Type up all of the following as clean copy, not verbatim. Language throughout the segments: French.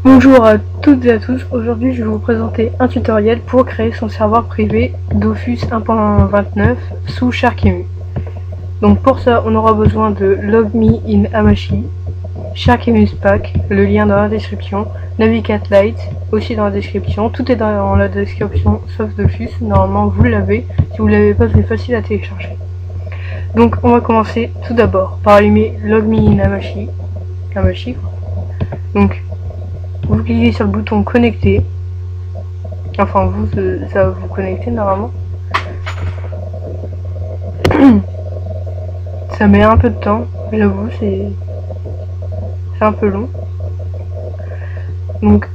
Bonjour à toutes et à tous, aujourd'hui je vais vous présenter un tutoriel pour créer son serveur privé Dofus 1.29 sous Sharkemu. Donc pour ça on aura besoin de LogMe in Hamachi, Sharkemu Pack, le lien dans la description, Navigat Lite aussi dans la description, tout est dans la description sauf Dofus, normalement vous l'avez, si vous ne l'avez pas c'est facile à télécharger. Donc on va commencer tout d'abord par allumer LogMe in Hamachi, donc vous cliquez sur le bouton connecter, enfin vous, ça va vous connecter normalement. Ça met un peu de temps, j'avoue, c'est un peu long. Donc,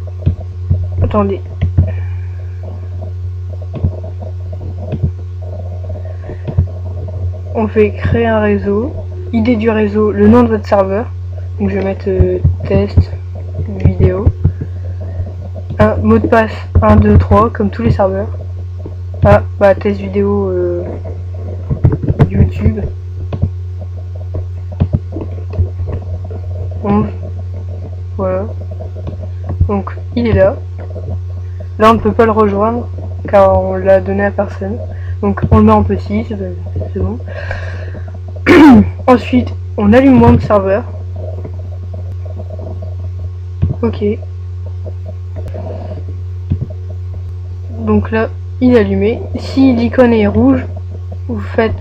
attendez. On fait créer un réseau, idée du réseau, le nom de votre serveur. Donc je vais mettre test vidéo. Un mot de passe 1, 2, 3 comme tous les serveurs. Ah bah test vidéo YouTube. 11. Voilà. Donc il est là. Là on ne peut pas le rejoindre car on l'a donné à personne. Donc on le met en petit, c'est bon. Ensuite on allume mon serveur. Ok. Donc là, il est allumé. Si l'icône est rouge, vous faites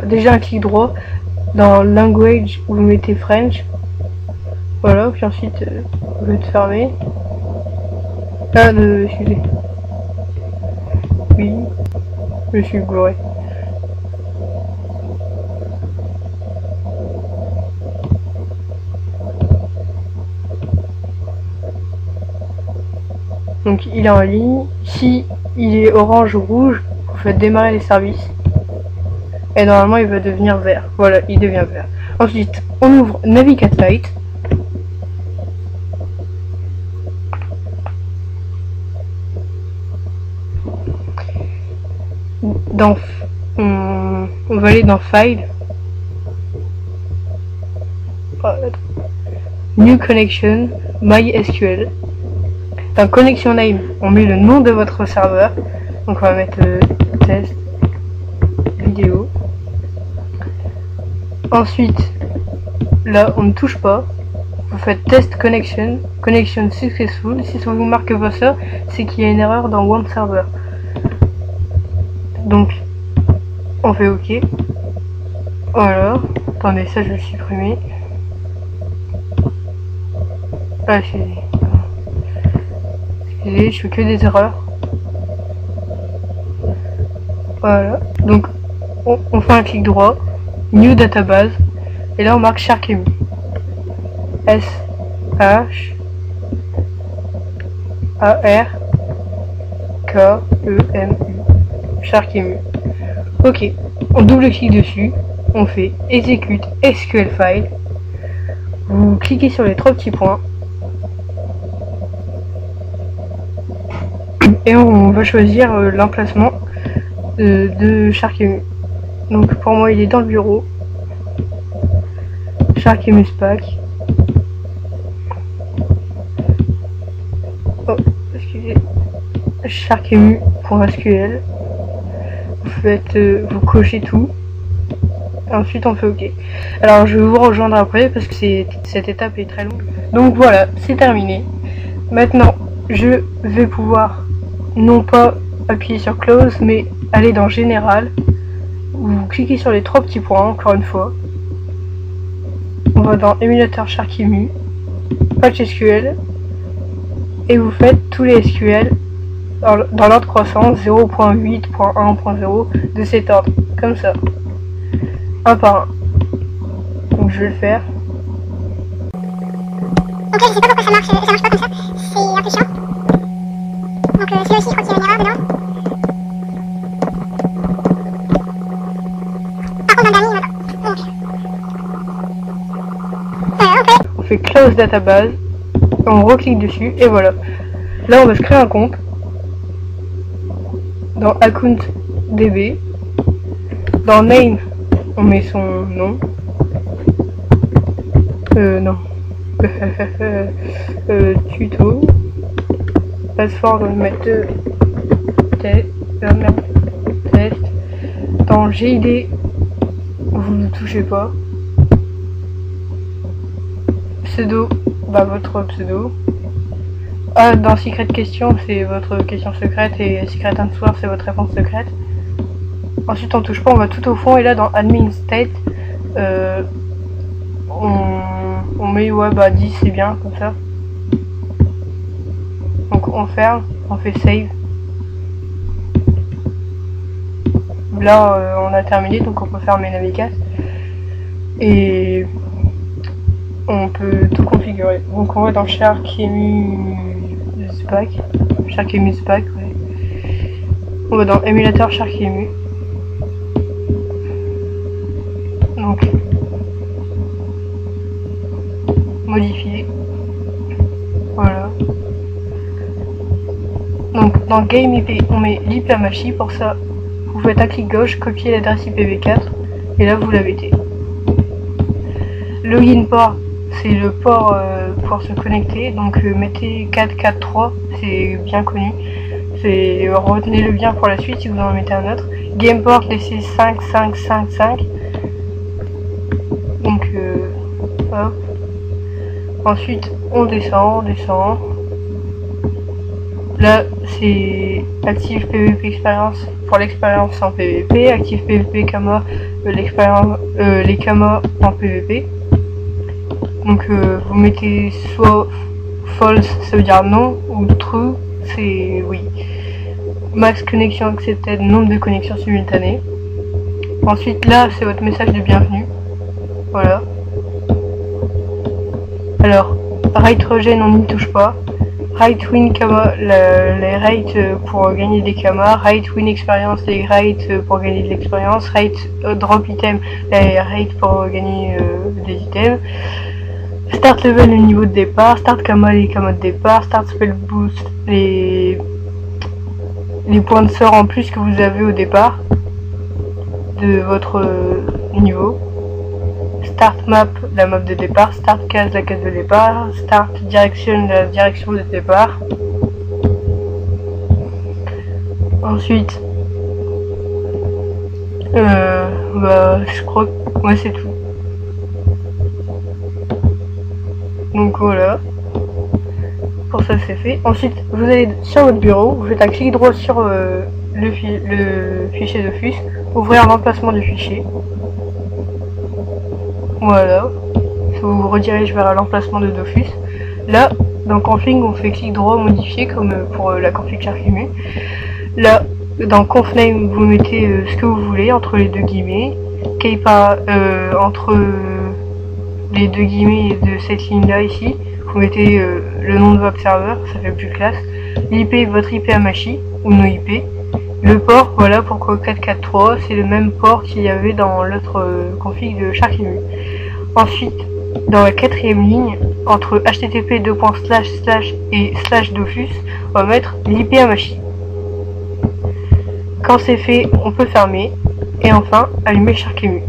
déjà un clic droit dans Language, vous mettez French. Voilà, puis ensuite, vous le fermez. Ah, excusez. Oui, je me suis gouré. Donc il est en ligne. Si il est orange ou rouge, vous faites démarrer les services. Et normalement il va devenir vert. Voilà, il devient vert. Ensuite, on ouvre Navigat Lite. On va aller dans File. New Connection, MySQL. Dans Connection Name, on met le nom de votre serveur. Donc on va mettre test vidéo. Ensuite, là on ne touche pas. Vous faites test connection, connection successful. Si ça vous marque pas ça, c'est qu'il y a une erreur dans One Server. Donc on fait OK. Voilà. Attendez, ça je vais le supprimer. Ah, je fais que des erreurs. Voilà. Donc on fait un clic droit, New Database, et là on marque Sharkemu. S-H-A-R-K-E-M-U. Sharkemu. Ok. On double-clique dessus. On fait Execute SQL File. Vous cliquez sur les trois petits points. Et on va choisir l'emplacement de Sharkemu. Donc pour moi il est dans le bureau. Sharkemu Pack. Oh, excusez. Sharkemu.sql. Vous cochez tout. Ensuite on fait OK. Alors je vais vous rejoindre après parce que cette étape est très longue. Donc voilà, c'est terminé. Maintenant je vais pouvoir non pas appuyer sur Close mais aller dans Général. Vous cliquez sur les trois petits points encore une fois. On va dans Émulateur Sharkemu, Patch SQL et vous faites tous les SQL dans l'ordre croissant 0.8.1.0 de cet ordre, comme ça, un par un. Donc je vais le faire. Ok, je sais pas pourquoi ça marche pas comme ça, c'est un peu chiant. Donc celui-là aussi je crois qu'il y a une erreur dedans. Par contre dans le dernier il va pas. Donc ok. On fait Close Database, on reclique dessus et voilà. Là on va se créer un compte. Dans Account DB, dans Name, on met son nom. Non. Tuto. Password, on va mettre test. Test. Dans GID, vous ne touchez pas. Pseudo, bah votre pseudo. Ah, dans Secret Question, c'est votre question secrète et Secret Answer, c'est votre réponse secrète. Ensuite, on touche pas, on va tout au fond et là dans Admin State, on met ouais bah 10 c'est bien comme ça. Donc on ferme, on fait save. Là on a terminé, donc on peut fermer Navigate et on peut tout configurer. Donc on va dans SharkEmu Spack, SharkEmu Spack, ouais. On va dans émulateur SharkEmu. Donc modifier. Voilà. Donc dans Game IP, on met l'IP Amashi. Pour ça, vous faites un clic gauche, copier l'adresse IPv4 et là vous la mettez. Login port, c'est le port pour se connecter. Donc mettez 443, c'est bien connu. Retenez-le bien pour la suite si vous en mettez un autre. Game port, laissez 5555. Donc hop. Ensuite on descend. Là c'est Active PVP expérience pour l'expérience en PVP, Active PVP Kama l'expérience les Kama en PVP. Donc vous mettez soit false, ça veut dire non, ou true, c'est oui. Max connexion accepted, nombre de connexions simultanées. Ensuite là c'est votre message de bienvenue. Voilà. Alors, rate regen, on n'y touche pas. Rate win kama, les rates pour gagner des kamas. Rate win expérience, les rates pour gagner de l'expérience. Rate drop item, les rates pour gagner des items. Start level, le niveau de départ. Start kama, les kamas de départ. Start spell boost, les points de sort en plus que vous avez au départ de votre niveau. Start map, la map de départ. Start case, la case de départ. Start direction, la direction de départ. Ensuite, bah, je crois que ouais, c'est tout. Donc voilà. Pour ça c'est fait. Ensuite, vous allez sur votre bureau, vous faites un clic droit sur le fichier Dofus, ouvrir l'emplacement du fichier. Voilà, ça vous redirige vers l'emplacement de Dofus. Là, dans config, on fait clic droit modifier comme pour la config SharkEmu. Là, dans confname, vous mettez ce que vous voulez entre les deux guillemets. Entre les deux guillemets de cette ligne-là ici, vous mettez le nom de votre serveur, ça fait plus classe. L'IP, votre IP Amashi ou no IP. Le port, voilà pourquoi 443, c'est le même port qu'il y avait dans l'autre config de SharkEmu. Ensuite, dans la quatrième ligne, entre http et /Dofus, on va mettre l'IP Amashi. Quand c'est fait, on peut fermer. Et enfin, allumer SharkEmu.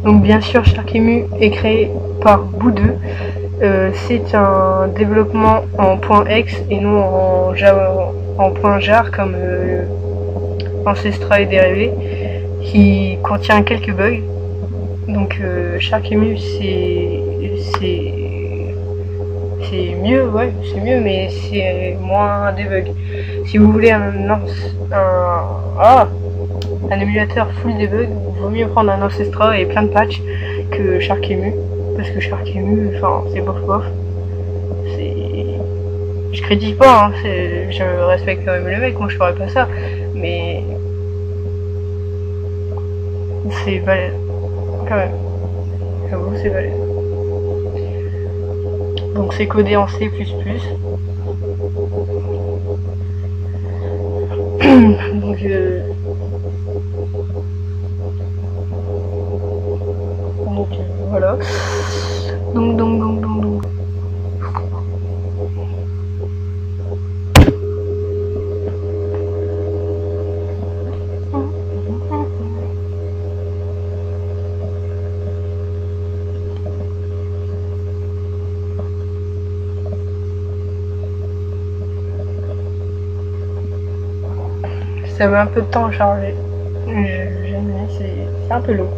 Donc bien sûr, SharkEmu est créé par Boudeux. C'est un développement en .exe et non en .jar comme Ancestra et dérivé, qui contient quelques bugs. Donc SharkEmu c'est mieux, ouais, c'est mieux, mais c'est moins des bugs. Si vous voulez un émulateur full debug, il vaut mieux prendre un Ancestra et plein de patchs que SharkEmu, parce que SharkEmu, enfin, c'est bof. Je critique pas, hein, je respecte quand même le mec, moi je ferais pas ça, mais c'est balèze, quand même. J'avoue, c'est balèze. Donc c'est codé en C++. Donc voilà. Donc. ça met un peu de temps à charger. Jamais, c'est un peu long.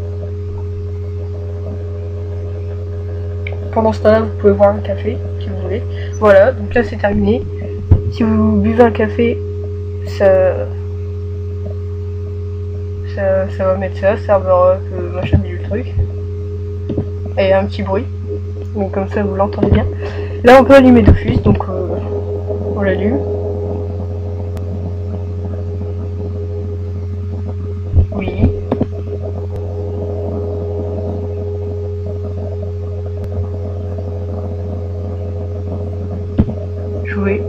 Pendant ce temps-là, vous pouvez boire un café si vous voulez. Voilà, donc là c'est terminé. Si vous buvez un café, ça va mettre ça, serveur machin bidule le truc. Et un petit bruit. Donc comme ça vous l'entendez bien. Là on peut allumer Dofus, donc on l'allume. Oui. Jouer.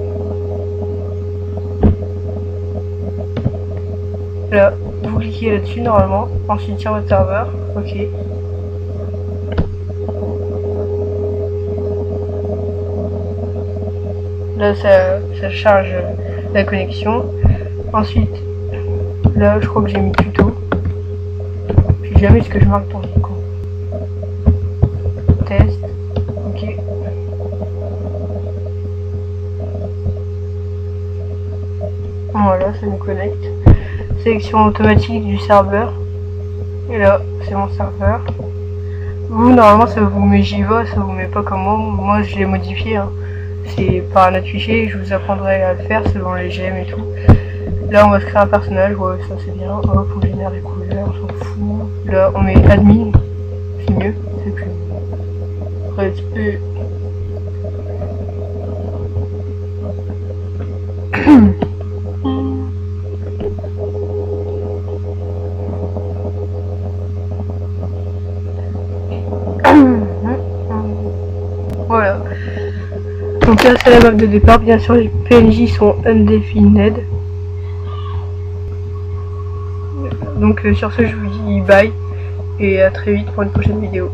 Là, vous cliquez là-dessus normalement. Ensuite sur votre serveur. Ok. Là ça charge la connexion. Ensuite, là je crois que j'ai mis tuto. Puis jamais ce que je marque dans le coup. Test. Ok. Voilà, ça nous connecte. Sélection automatique du serveur. Et là, c'est mon serveur. Vous, normalement, ça vous met Jiva, ça vous met pas comme moi. Moi, je l'ai modifié. Hein. C'est par un affiché, je vous apprendrai à le faire selon les GM et tout. Là, on va se créer un personnage. Ouais, ça c'est bien. Hop, on génère les couleurs, on s'en fout. Là, on met admin. C'est mieux, c'est plus. Respect. Voilà. Donc là c'est la map de départ, bien sûr les PNJ sont undefined. Donc sur ce je vous dis bye et à très vite pour une prochaine vidéo.